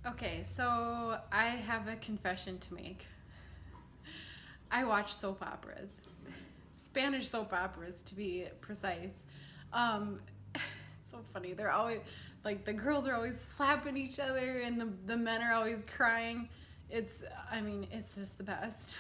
Okay, so I have a confession to make. I watch soap operas, Spanish soap operas to be precise. Um, it's so funny. They're always like the girls are always slapping each other, and the men are always crying. It's just the best.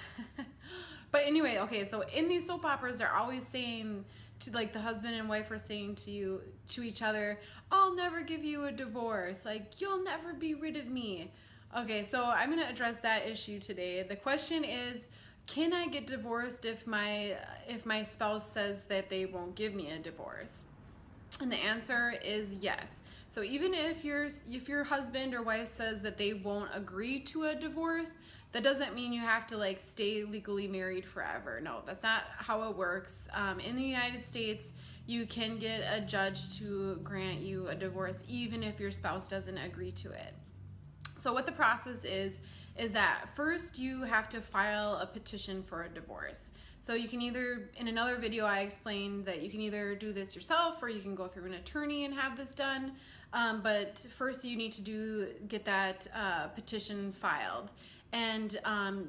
But anyway, okay, so in these soap operas, they're always saying to like the husband and wife are saying to each other, "I'll never give you a divorce. Like you'll never be rid of me." Okay, so I'm gonna address that issue today. The question is, can I get divorced if my spouse says that they won't give me a divorce? And the answer is yes. So even if your husband or wife says that they won't agree to a divorce, that doesn't mean you have to like stay legally married forever. No, that's not how it works. In the United States, you can get a judge to grant you a divorce even if your spouse doesn't agree to it. So what the process is that first you have to file a petition for a divorce. So you can either, in another video I explained that you can either do this yourself or you can go through an attorney and have this done. But first you need to get that petition filed. And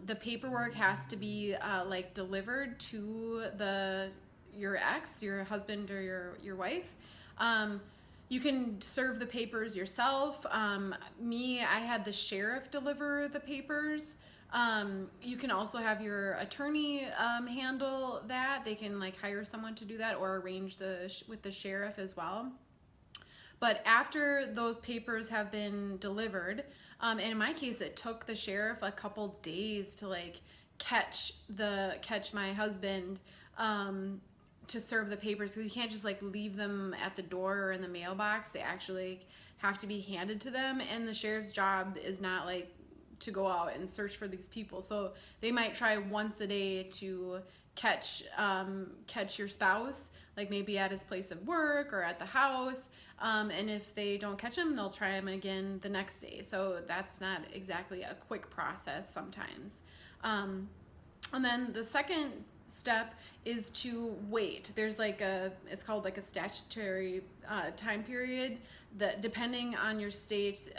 the paperwork has to be like delivered to your ex, your husband or your wife. You can serve the papers yourself. I had the sheriff deliver the papers. You can also have your attorney handle that. They can like hire someone to do that or arrange with the sheriff as well. But after those papers have been delivered, and in my case, it took the sheriff a couple days to like catch my husband to serve the papers, because you can't just like leave them at the door or in the mailbox. They actually have to be handed to them, and the sheriff's job is not like to go out and search for these people. So they might try once a day to catch your spouse, like maybe at his place of work or at the house. And if they don't catch him, they'll try him again the next day. So that's not exactly a quick process sometimes. And then the second step is to wait. There's it's called like a statutory time period that, depending on your state,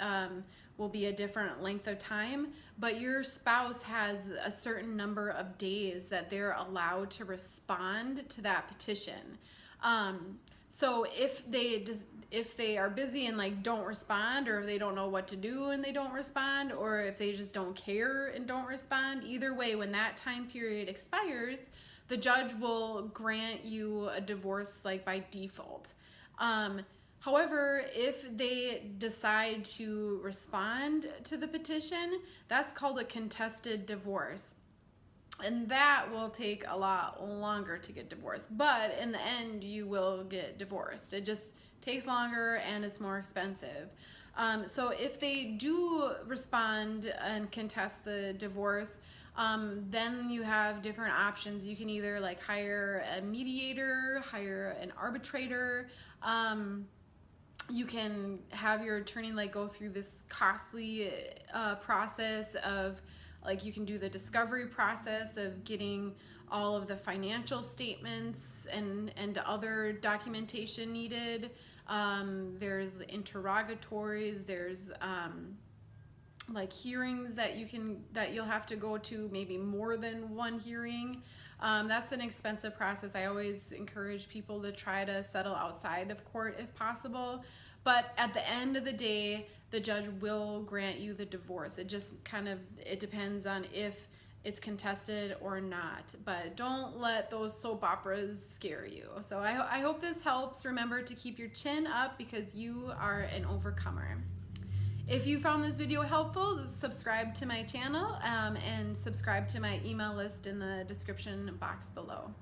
will be a different length of time, but your spouse has a certain number of days that they're allowed to respond to that petition. So if they are busy and like don't respond, or if they don't know what to do and they don't respond, or if they just don't care and don't respond, either way, when that time period expires, the judge will grant you a divorce like by default. However, if they decide to respond to the petition, that's called a contested divorce. And that will take a lot longer to get divorced. But in the end, you will get divorced. It just takes longer and it's more expensive. So if they do respond and contest the divorce, then you have different options. You can either like hire a mediator, hire an arbitrator. You can have your attorney like go through this costly process of like, you can do the discovery process of getting all of the financial statements and other documentation needed. There's interrogatories, there's like hearings that you'll have to go to, maybe more than one hearing. That's an expensive process. I always encourage people to try to settle outside of court if possible. But at the end of the day, the judge will grant you the divorce. It just it depends on if it's contested or not. But don't let those soap operas scare you. So I hope this helps. Remember to keep your chin up, because you are an overcomer. If you found this video helpful, subscribe to my channel and subscribe to my email list in the description box below.